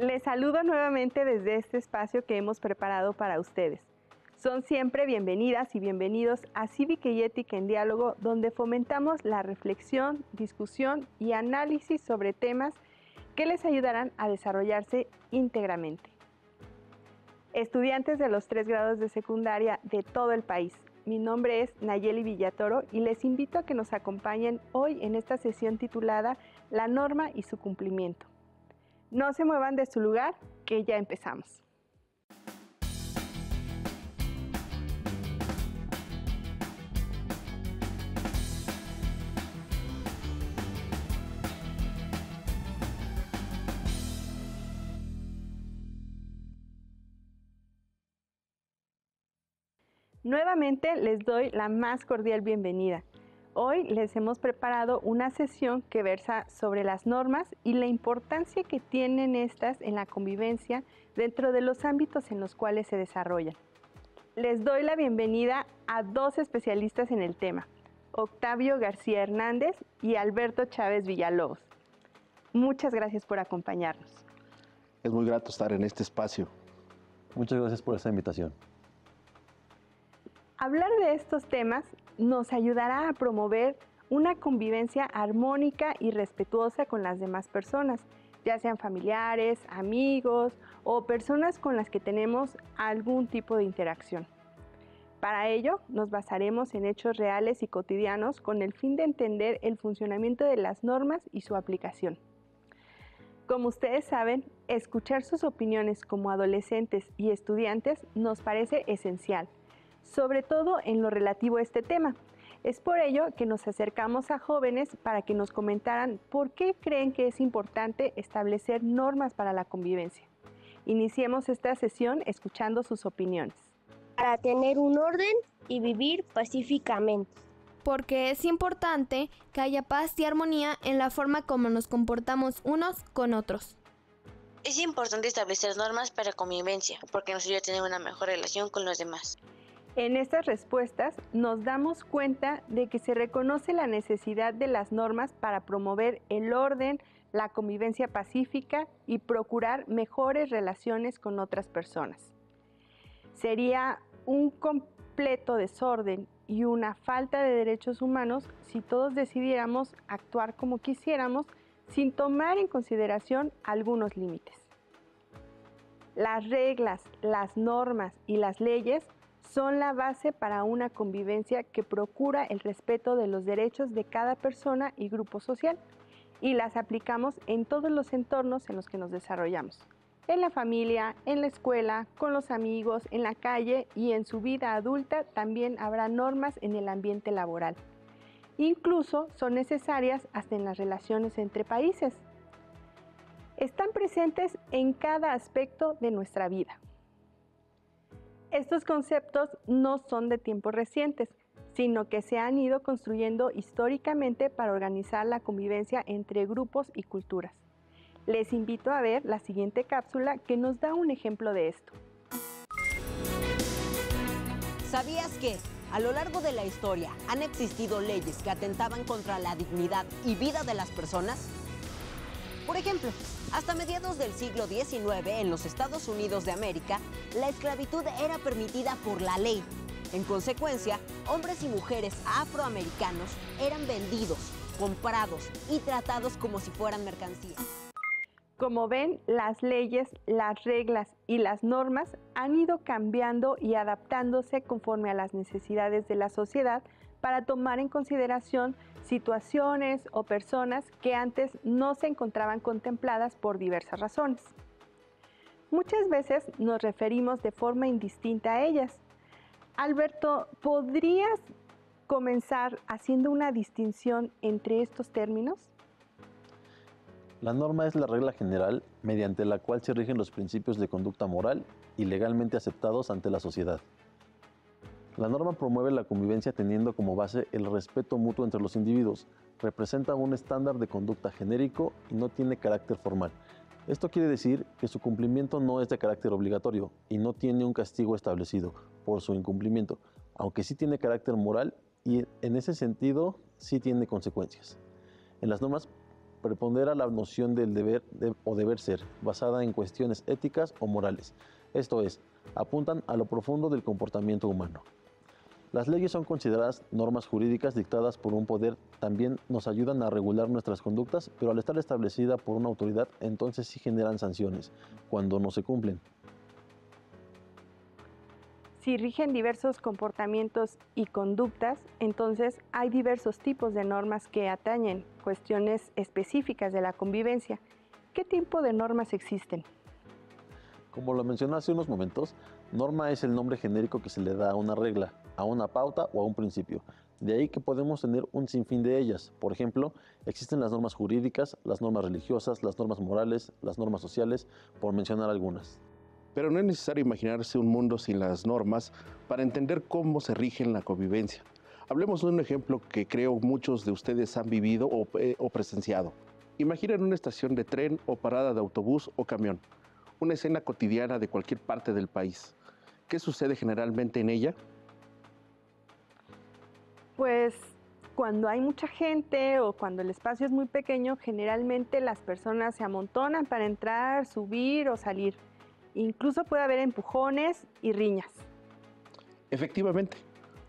Les saludo nuevamente desde este espacio que hemos preparado para ustedes. Son siempre bienvenidas y bienvenidos a Cívica y Ética en Diálogo, donde fomentamos la reflexión, discusión y análisis sobre temas que les ayudarán a desarrollarse íntegramente. Estudiantes de los 3 grados de secundaria de todo el país, mi nombre es Nayeli Villatoro y les invito a que nos acompañen hoy en esta sesión titulada La norma y su cumplimiento. No se muevan de su lugar, que ya empezamos. Nuevamente les doy la más cordial bienvenida. Hoy les hemos preparado una sesión que versa sobre las normas y la importancia que tienen estas en la convivencia dentro de los ámbitos en los cuales se desarrollan. Les doy la bienvenida a 2 especialistas en el tema, Octavio García Hernández y Alberto Chávez Villalobos. Muchas gracias por acompañarnos. Es muy grato estar en este espacio. Muchas gracias por esta invitación. Hablar de estos temas nos ayudará a promover una convivencia armónica y respetuosa con las demás personas, ya sean familiares, amigos o personas con las que tenemos algún tipo de interacción. Para ello, nos basaremos en hechos reales y cotidianos con el fin de entender el funcionamiento de las normas y su aplicación. Como ustedes saben, escuchar sus opiniones como adolescentes y estudiantes nos parece esencial, sobre todo en lo relativo a este tema. Es por ello que nos acercamos a jóvenes para que nos comentaran por qué creen que es importante establecer normas para la convivencia. Iniciemos esta sesión escuchando sus opiniones. Para tener un orden y vivir pacíficamente. Porque es importante que haya paz y armonía en la forma como nos comportamos unos con otros. Es importante establecer normas para convivencia, porque nos ayuda a tener una mejor relación con los demás. En estas respuestas nos damos cuenta de que se reconoce la necesidad de las normas para promover el orden, la convivencia pacífica y procurar mejores relaciones con otras personas. Sería un completo desorden y una falta de derechos humanos si todos decidiéramos actuar como quisiéramos sin tomar en consideración algunos límites. Las reglas, las normas y las leyes son la base para una convivencia que procura el respeto de los derechos de cada persona y grupo social, y las aplicamos en todos los entornos en los que nos desarrollamos. En la familia, en la escuela, con los amigos, en la calle y en su vida adulta también habrá normas en el ambiente laboral. Incluso son necesarias hasta en las relaciones entre países. Están presentes en cada aspecto de nuestra vida. Estos conceptos no son de tiempos recientes, sino que se han ido construyendo históricamente para organizar la convivencia entre grupos y culturas. Les invito a ver la siguiente cápsula que nos da un ejemplo de esto. ¿Sabías que a lo largo de la historia han existido leyes que atentaban contra la dignidad y vida de las personas? Por ejemplo, hasta mediados del siglo XIX en los Estados Unidos de América, la esclavitud era permitida por la ley. En consecuencia, hombres y mujeres afroamericanos eran vendidos, comprados y tratados como si fueran mercancías. Como ven, las leyes, las reglas y las normas han ido cambiando y adaptándose conforme a las necesidades de la sociedad para tomar en consideración situaciones o personas que antes no se encontraban contempladas por diversas razones. Muchas veces nos referimos de forma indistinta a ellas. Alberto, ¿podrías comenzar haciendo una distinción entre estos términos? La norma es la regla general mediante la cual se rigen los principios de conducta moral y legalmente aceptados ante la sociedad. La norma promueve la convivencia teniendo como base el respeto mutuo entre los individuos, representa un estándar de conducta genérico y no tiene carácter formal. Esto quiere decir que su cumplimiento no es de carácter obligatorio y no tiene un castigo establecido por su incumplimiento, aunque sí tiene carácter moral y en ese sentido sí tiene consecuencias. En las normas prepondera la noción del deber o deber ser, basada en cuestiones éticas o morales. Esto es, apuntan a lo profundo del comportamiento humano. Las leyes son consideradas normas jurídicas dictadas por un poder, también nos ayudan a regular nuestras conductas, pero al estar establecida por una autoridad, entonces sí generan sanciones, cuando no se cumplen. Si rigen diversos comportamientos y conductas, entonces hay diversos tipos de normas que atañen cuestiones específicas de la convivencia. ¿Qué tipo de normas existen? Como lo mencioné hace unos momentos, norma es el nombre genérico que se le da a una regla, a una pauta o a un principio. De ahí que podemos tener un sinfín de ellas. Por ejemplo, existen las normas jurídicas, las normas religiosas, las normas morales, las normas sociales, por mencionar algunas. Pero no es necesario imaginarse un mundo sin las normas para entender cómo se rigen la convivencia. Hablemos de un ejemplo que creo muchos de ustedes han vivido o presenciado. Imaginen una estación de tren o parada de autobús o camión. Una escena cotidiana de cualquier parte del país. ¿Qué sucede generalmente en ella? Pues cuando hay mucha gente o cuando el espacio es muy pequeño, generalmente las personas se amontonan para entrar, subir o salir. Incluso puede haber empujones y riñas. Efectivamente,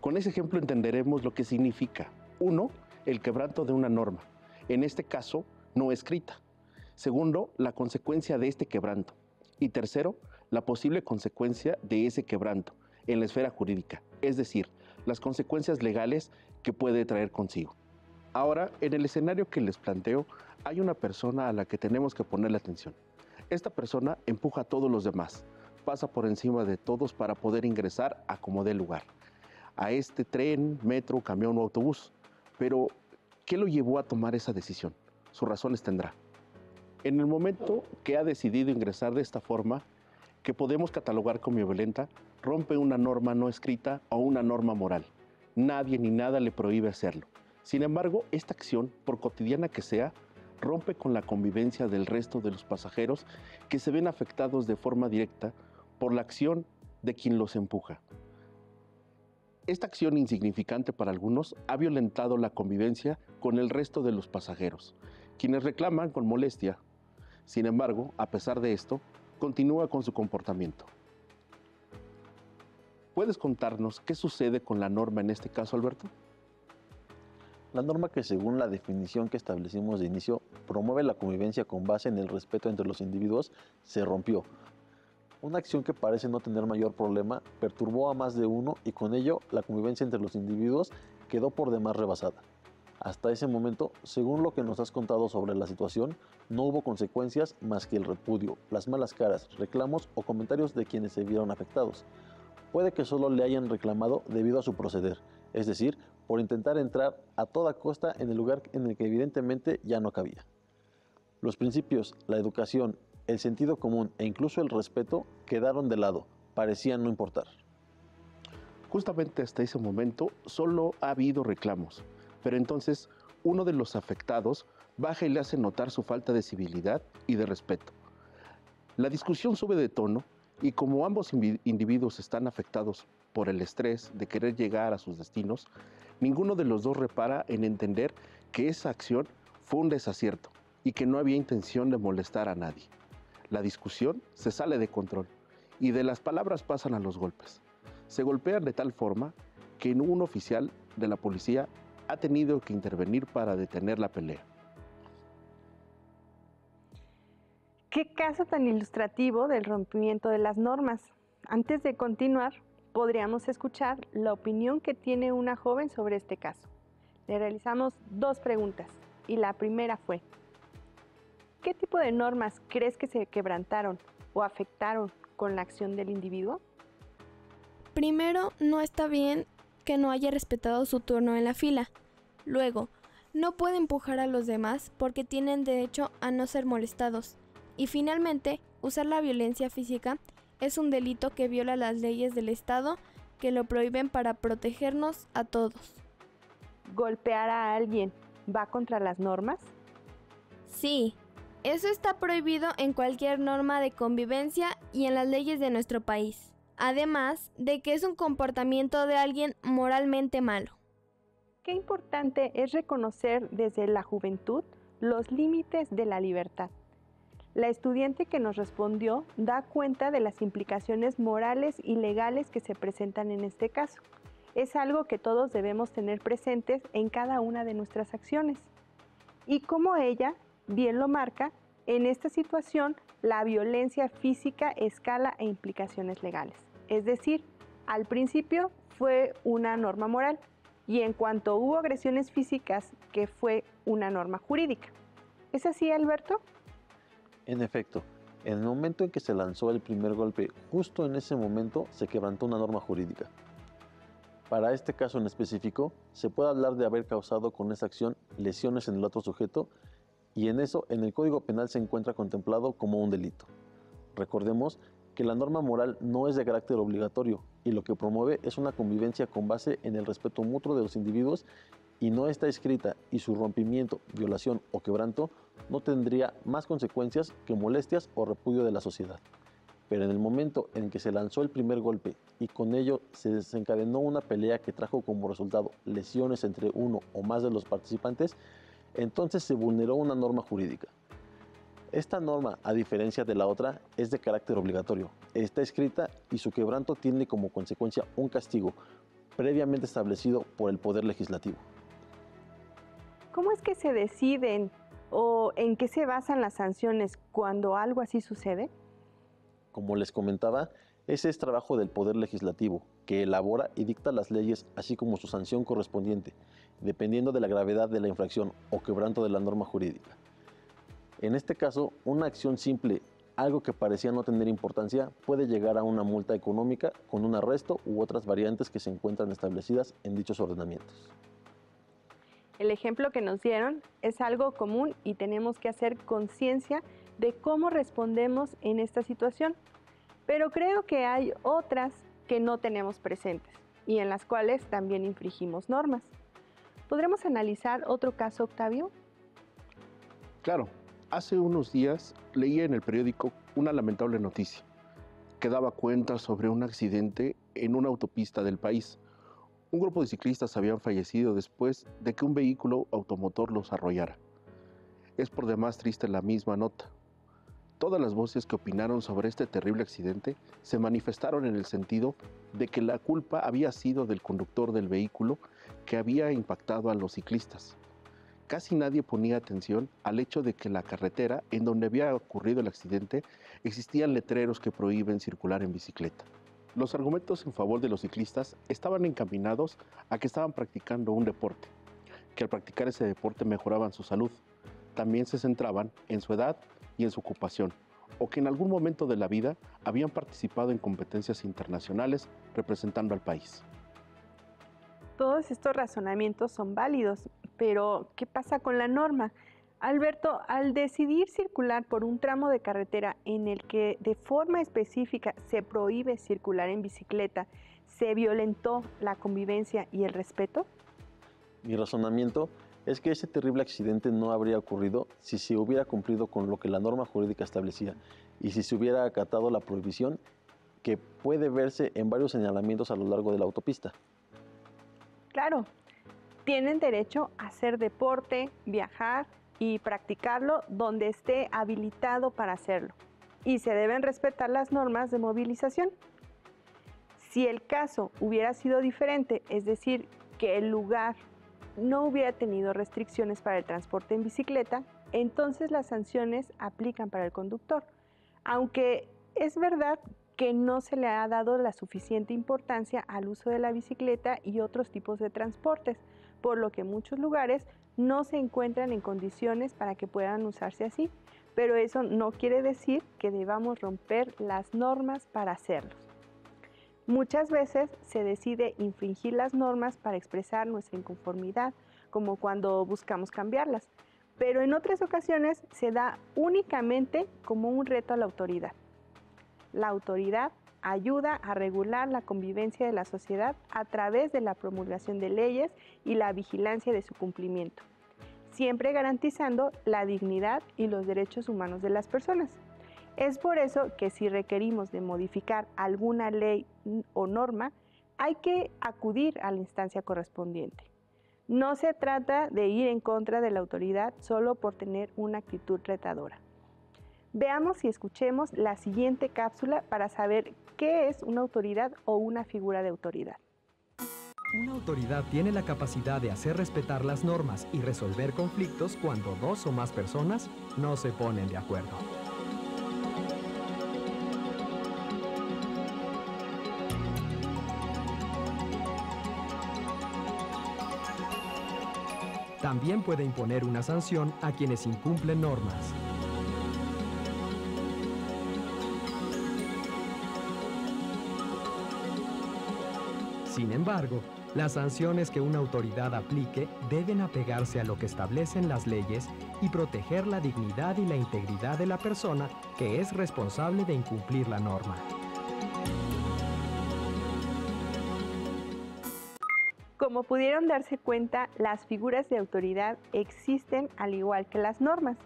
con ese ejemplo entenderemos lo que significa. 1. El quebranto de una norma, en este caso, no escrita. 2. La consecuencia de este quebranto. Y 3. La posible consecuencia de ese quebranto en la esfera jurídica, es decir, las consecuencias legales que puede traer consigo. Ahora, en el escenario que les planteo, hay una persona a la que tenemos que ponerle atención. Esta persona empuja a todos los demás, pasa por encima de todos para poder ingresar a como dé lugar, a este tren, metro, camión o autobús. Pero, ¿qué lo llevó a tomar esa decisión? Sus razones tendrá. En el momento que ha decidido ingresar de esta forma, que podemos catalogar como violenta, rompe una norma no escrita o una norma moral. Nadie ni nada le prohíbe hacerlo. Sin embargo, esta acción, por cotidiana que sea, rompe con la convivencia del resto de los pasajeros que se ven afectados de forma directa por la acción de quien los empuja. Esta acción insignificante para algunos ha violentado la convivencia con el resto de los pasajeros, quienes reclaman con molestia. Sin embargo, a pesar de esto, continúa con su comportamiento. ¿Puedes contarnos qué sucede con la norma en este caso, Alberto? La norma que, según la definición que establecimos de inicio, promueve la convivencia con base en el respeto entre los individuos, se rompió. Una acción que parece no tener mayor problema perturbó a más de uno y con ello la convivencia entre los individuos quedó por demás rebasada. Hasta ese momento, según lo que nos has contado sobre la situación, no hubo consecuencias más que el repudio, las malas caras, reclamos o comentarios de quienes se vieron afectados. Puede que solo le hayan reclamado debido a su proceder, es decir, por intentar entrar a toda costa en el lugar en el que evidentemente ya no cabía. Los principios, la educación, el sentido común e incluso el respeto quedaron de lado, parecían no importar. Justamente hasta ese momento solo ha habido reclamos, pero entonces uno de los afectados baja y le hace notar su falta de civilidad y de respeto. La discusión sube de tono y como ambos individuos están afectados por el estrés de querer llegar a sus destinos, ninguno de los dos repara en entender que esa acción fue un desacierto y que no había intención de molestar a nadie. La discusión se sale de control y de las palabras pasan a los golpes. Se golpean de tal forma que un oficial de la policía ha tenido que intervenir para detener la pelea. ¿Qué caso tan ilustrativo del rompimiento de las normas? Antes de continuar, podríamos escuchar la opinión que tiene una joven sobre este caso. Le realizamos 2 preguntas y la primera fue: ¿qué tipo de normas crees que se quebrantaron o afectaron con la acción del individuo? Primero, no está bien que no haya respetado su turno en la fila. Luego, no puede empujar a los demás porque tienen derecho a no ser molestados. Y finalmente, usar la violencia física es un delito que viola las leyes del Estado que lo prohíben para protegernos a todos. ¿Golpear a alguien va contra las normas? Sí, eso está prohibido en cualquier norma de convivencia y en las leyes de nuestro país. Además de que es un comportamiento de alguien moralmente malo. Qué importante es reconocer desde la juventud los límites de la libertad. La estudiante que nos respondió da cuenta de las implicaciones morales y legales que se presentan en este caso. Es algo que todos debemos tener presentes en cada una de nuestras acciones. Y como ella bien lo marca, en esta situación la violencia física escala e implicaciones legales. Es decir, al principio fue una norma moral y en cuanto hubo agresiones físicas, que fue una norma jurídica. ¿Es así, Alberto? En efecto, en el momento en que se lanzó el primer golpe, justo en ese momento se quebrantó una norma jurídica. Para este caso en específico, se puede hablar de haber causado con esa acción lesiones en el otro sujeto y en eso en el Código Penal se encuentra contemplado como un delito. Recordemos que la norma moral no es de carácter obligatorio y lo que promueve es una convivencia con base en el respeto mutuo de los individuos y no está escrita y su rompimiento, violación o quebranto no tendría más consecuencias que molestias o repudio de la sociedad. Pero en el momento en que se lanzó el primer golpe y con ello se desencadenó una pelea que trajo como resultado lesiones entre uno o más de los participantes, entonces se vulneró una norma jurídica. Esta norma, a diferencia de la otra, es de carácter obligatorio, está escrita y su quebranto tiene como consecuencia un castigo previamente establecido por el Poder Legislativo. ¿Cómo es que se deciden o en qué se basan las sanciones cuando algo así sucede? Como les comentaba, ese es trabajo del Poder Legislativo, que elabora y dicta las leyes, así como su sanción correspondiente, dependiendo de la gravedad de la infracción o quebranto de la norma jurídica. En este caso, una acción simple, algo que parecía no tener importancia, puede llegar a una multa económica con un arresto u otras variantes que se encuentran establecidas en dichos ordenamientos. El ejemplo que nos dieron es algo común y tenemos que hacer conciencia de cómo respondemos en esta situación. Pero creo que hay otras que no tenemos presentes y en las cuales también infringimos normas. ¿Podremos analizar otro caso, Octavio? Claro, hace unos días leía en el periódico una lamentable noticia que daba cuenta sobre un accidente en una autopista del país. Un grupo de ciclistas habían fallecido después de que un vehículo automotor los arrollara. Es por demás triste la misma nota. Todas las voces que opinaron sobre este terrible accidente se manifestaron en el sentido de que la culpa había sido del conductor del vehículo que había impactado a los ciclistas. Casi nadie ponía atención al hecho de que en la carretera en donde había ocurrido el accidente existían letreros que prohíben circular en bicicleta. Los argumentos en favor de los ciclistas estaban encaminados a que estaban practicando un deporte, que al practicar ese deporte mejoraban su salud. También se centraban en su edad y en su ocupación, o que en algún momento de la vida habían participado en competencias internacionales representando al país. Todos estos razonamientos son válidos, pero ¿qué pasa con la norma? Alberto, al decidir circular por un tramo de carretera en el que de forma específica se prohíbe circular en bicicleta, ¿se violentó la convivencia y el respeto? Mi razonamiento es que ese terrible accidente no habría ocurrido si se hubiera cumplido con lo que la norma jurídica establecía y si se hubiera acatado la prohibición que puede verse en varios señalamientos a lo largo de la autopista. Claro, tienen derecho a hacer deporte, viajar y practicarlo donde esté habilitado para hacerlo. Y se deben respetar las normas de movilización. Si el caso hubiera sido diferente, es decir, que el lugar no hubiera tenido restricciones para el transporte en bicicleta, entonces las sanciones aplican para el conductor. Aunque es verdad que no se le ha dado la suficiente importancia al uso de la bicicleta y otros tipos de transportes, por lo que en muchos lugares no se encuentran en condiciones para que puedan usarse así. Pero eso no quiere decir que debamos romper las normas para hacerlo. Muchas veces se decide infringir las normas para expresar nuestra inconformidad, como cuando buscamos cambiarlas, pero en otras ocasiones se da únicamente como un reto a la autoridad. La autoridad ayuda a regular la convivencia de la sociedad a través de la promulgación de leyes y la vigilancia de su cumplimiento, siempre garantizando la dignidad y los derechos humanos de las personas. Es por eso que si requerimos de modificar alguna ley o norma, hay que acudir a la instancia correspondiente. No se trata de ir en contra de la autoridad solo por tener una actitud retadora. Veamos y escuchemos la siguiente cápsula para saber qué es una autoridad o una figura de autoridad. Una autoridad tiene la capacidad de hacer respetar las normas y resolver conflictos cuando dos o más personas no se ponen de acuerdo. También puede imponer una sanción a quienes incumplen normas. Sin embargo, las sanciones que una autoridad aplique deben apegarse a lo que establecen las leyes y proteger la dignidad y la integridad de la persona que es responsable de incumplir la norma. Como pudieron darse cuenta, las figuras de autoridad existen al igual que las normas,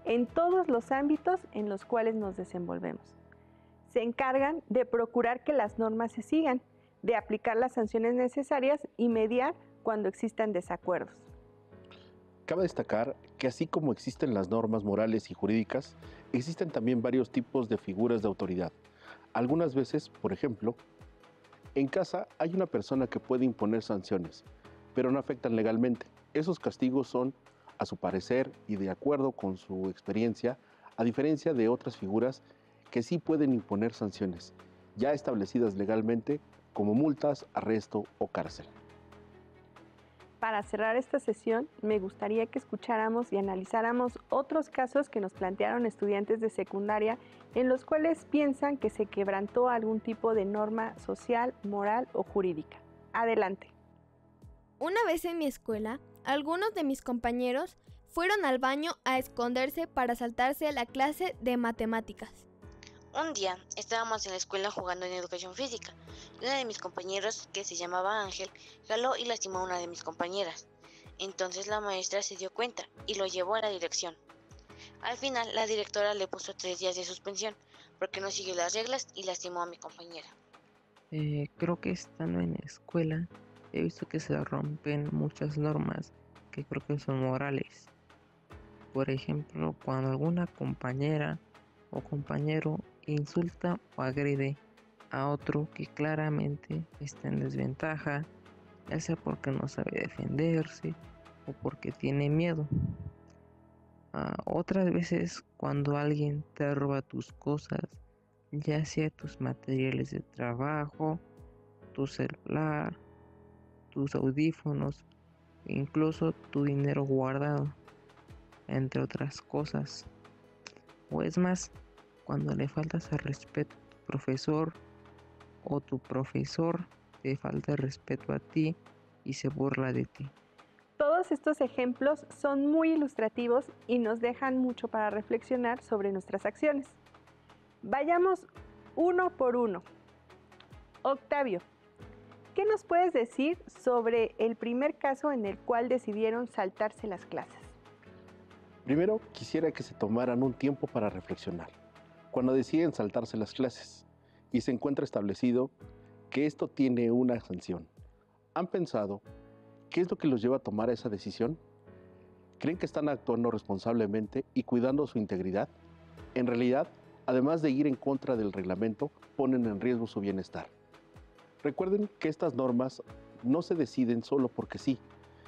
en todos los ámbitos en los cuales nos desenvolvemos. Se encargan de procurar que las normas se sigan, de aplicar las sanciones necesarias y mediar cuando existan desacuerdos. Cabe destacar que así como existen las normas morales y jurídicas, existen también varios tipos de figuras de autoridad. Algunas veces, por ejemplo, en casa hay una persona que puede imponer sanciones, pero no afectan legalmente. Esos castigos son, a su parecer y de acuerdo con su experiencia, a diferencia de otras figuras que sí pueden imponer sanciones, ya establecidas legalmente, como multas, arresto o cárcel. Para cerrar esta sesión, me gustaría que escucháramos y analizáramos otros casos que nos plantearon estudiantes de secundaria en los cuales piensan que se quebrantó algún tipo de norma social, moral o jurídica. Adelante. Una vez en mi escuela, algunos de mis compañeros fueron al baño a esconderse para saltarse la clase de matemáticas. Un día estábamos en la escuela jugando en educación física y uno de mis compañeros, que se llamaba Ángel, jaló y lastimó a una de mis compañeras. Entonces la maestra se dio cuenta y lo llevó a la dirección. Al final la directora le puso 3 días de suspensión porque no siguió las reglas y lastimó a mi compañera. Creo que estando en la escuela he visto que se rompen muchas normas que creo que son morales. Por ejemplo, cuando alguna compañera o compañero insulta o agrede a otro que claramente está en desventaja, ya sea porque no sabe defenderse o porque tiene miedo. Otras veces cuando alguien te roba tus cosas, ya sea tus materiales de trabajo, tu celular, tus audífonos, incluso tu dinero guardado, entre otras cosas. O es más, cuando le faltas al respeto a tu profesor o tu profesor te falta el respeto a ti y se burla de ti. Todos estos ejemplos son muy ilustrativos y nos dejan mucho para reflexionar sobre nuestras acciones. Vayamos uno por uno. Octavio, ¿qué nos puedes decir sobre el primer caso en el cual decidieron saltarse las clases? Primero, quisiera que se tomaran un tiempo para reflexionar cuando deciden saltarse las clases y se encuentra establecido que esto tiene una sanción. ¿Han pensado qué es lo que los lleva a tomar esa decisión? ¿Creen que están actuando responsablemente y cuidando su integridad? En realidad, además de ir en contra del reglamento, ponen en riesgo su bienestar. Recuerden que estas normas no se deciden solo porque sí,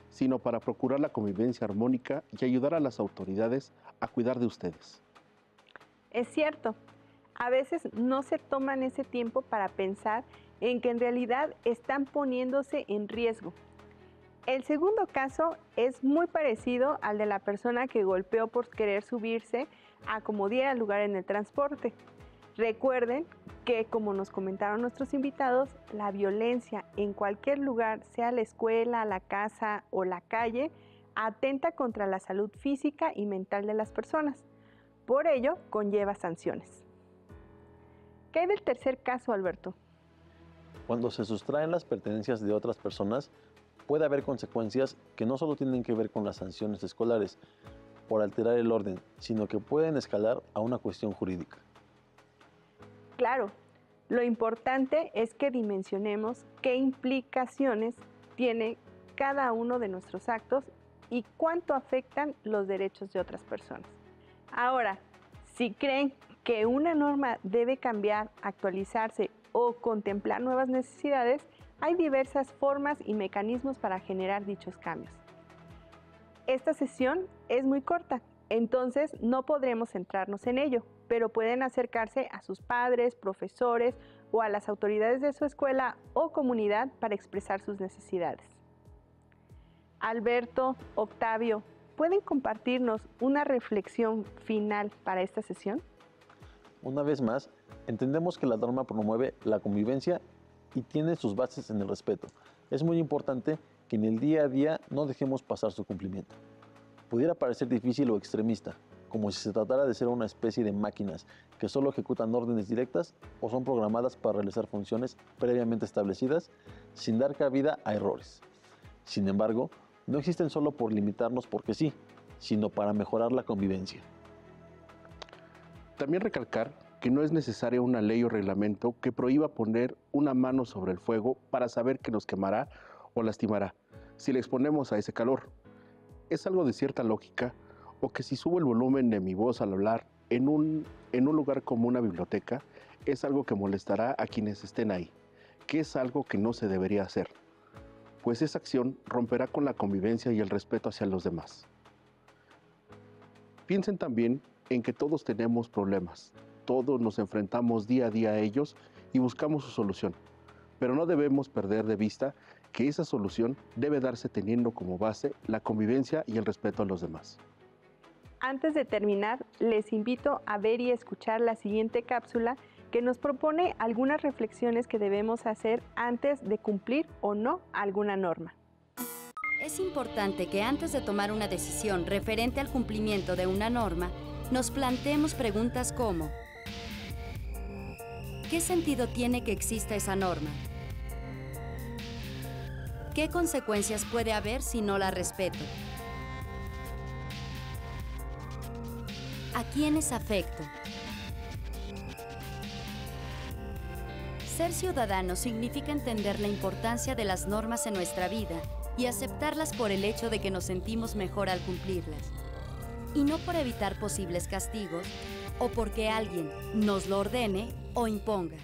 sino para procurar la convivencia armónica y ayudar a las autoridades a cuidar de ustedes. Es cierto, a veces no se toman ese tiempo para pensar en que en realidad están poniéndose en riesgo. El segundo caso es muy parecido al de la persona que golpeó por querer subirse a como diera lugar en el transporte. Recuerden que, como nos comentaron nuestros invitados, la violencia en cualquier lugar, sea la escuela, la casa o la calle, atenta contra la salud física y mental de las personas. Por ello, conlleva sanciones. ¿Qué hay del tercer caso, Alberto? Cuando se sustraen las pertenencias de otras personas, puede haber consecuencias que no solo tienen que ver con las sanciones escolares por alterar el orden, sino que pueden escalar a una cuestión jurídica. Claro, lo importante es que dimensionemos qué implicaciones tiene cada uno de nuestros actos y cuánto afectan los derechos de otras personas. Ahora, si creen que una norma debe cambiar, actualizarse o contemplar nuevas necesidades, hay diversas formas y mecanismos para generar dichos cambios. Esta sesión es muy corta, entonces no podremos centrarnos en ello, pero pueden acercarse a sus padres, profesores o a las autoridades de su escuela o comunidad para expresar sus necesidades. Alberto, Octavio, ¿pueden compartirnos una reflexión final para esta sesión? Una vez más, entendemos que la norma promueve la convivencia y tiene sus bases en el respeto. Es muy importante que en el día a día no dejemos pasar su cumplimiento. Pudiera parecer difícil o extremista, como si se tratara de ser una especie de máquinas que solo ejecutan órdenes directas o son programadas para realizar funciones previamente establecidas sin dar cabida a errores. Sin embargo, no existen solo por limitarnos porque sí, sino para mejorar la convivencia. También recalcar que no es necesaria una ley o reglamento que prohíba poner una mano sobre el fuego para saber que nos quemará o lastimará si le exponemos a ese calor. Es algo de cierta lógica, o que si subo el volumen de mi voz al hablar en un lugar como una biblioteca, es algo que molestará a quienes estén ahí, que es algo que no se debería hacer, pues esa acción romperá con la convivencia y el respeto hacia los demás. Piensen también en que todos tenemos problemas, todos nos enfrentamos día a día a ellos y buscamos su solución, pero no debemos perder de vista que esa solución debe darse teniendo como base la convivencia y el respeto a los demás. Antes de terminar, les invito a ver y escuchar la siguiente cápsula que nos propone algunas reflexiones que debemos hacer antes de cumplir o no alguna norma. Es importante que antes de tomar una decisión referente al cumplimiento de una norma, nos planteemos preguntas como: ¿qué sentido tiene que exista esa norma? ¿Qué consecuencias puede haber si no la respeto? ¿A quiénes afecto? Ser ciudadano significa entender la importancia de las normas en nuestra vida y aceptarlas por el hecho de que nos sentimos mejor al cumplirlas, y no por evitar posibles castigos o porque alguien nos lo ordene o imponga.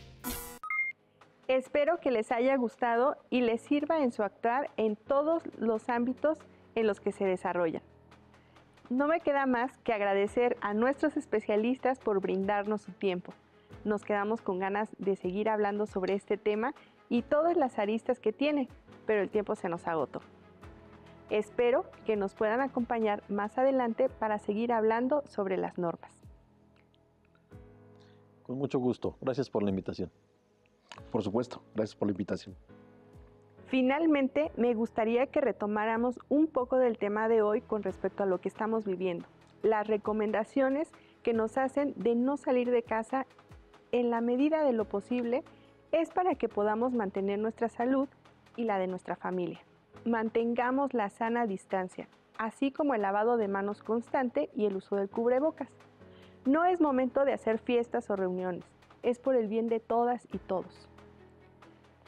Espero que les haya gustado y les sirva en su actuar en todos los ámbitos en los que se desarrollan. No me queda más que agradecer a nuestros especialistas por brindarnos su tiempo. Nos quedamos con ganas de seguir hablando sobre este tema y todas las aristas que tiene, pero el tiempo se nos agotó. Espero que nos puedan acompañar más adelante para seguir hablando sobre las normas. Con mucho gusto. Gracias por la invitación. Por supuesto, gracias por la invitación. Finalmente, me gustaría que retomáramos un poco del tema de hoy con respecto a lo que estamos viviendo. Las recomendaciones que nos hacen de no salir de casa en la medida de lo posible es para que podamos mantener nuestra salud y la de nuestra familia. Mantengamos la sana distancia, así como el lavado de manos constante y el uso del cubrebocas. No es momento de hacer fiestas o reuniones, es por el bien de todas y todos.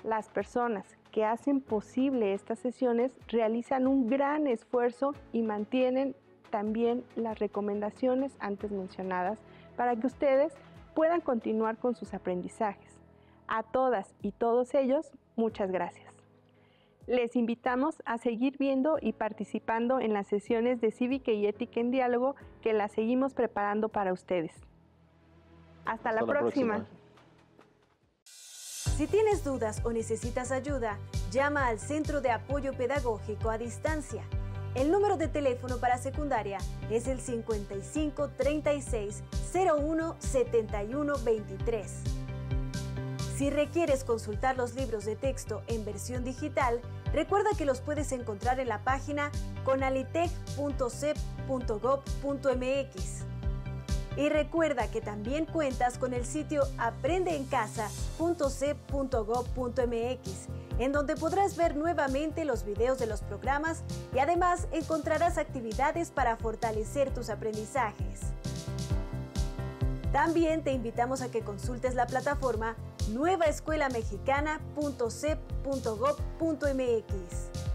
Las personas que hacen posible estas sesiones realizan un gran esfuerzo y mantienen también las recomendaciones antes mencionadas para que ustedes puedan continuar con sus aprendizajes. A todas y todos ellos, muchas gracias. Les invitamos a seguir viendo y participando en las sesiones de Cívica y Ética en Diálogo que las seguimos preparando para ustedes. Hasta la próxima. Si tienes dudas o necesitas ayuda, llama al Centro de Apoyo Pedagógico a Distancia. El número de teléfono para secundaria es el 55 36 01 71 23. Si requieres consultar los libros de texto en versión digital, recuerda que los puedes encontrar en la página conalitec.cep.gov.mx. Y recuerda que también cuentas con el sitio aprendeencasa.cep.gov.mx, en donde podrás ver nuevamente los videos de los programas y además encontrarás actividades para fortalecer tus aprendizajes. También te invitamos a que consultes la plataforma nuevaescuelamexicana.cep.gov.mx.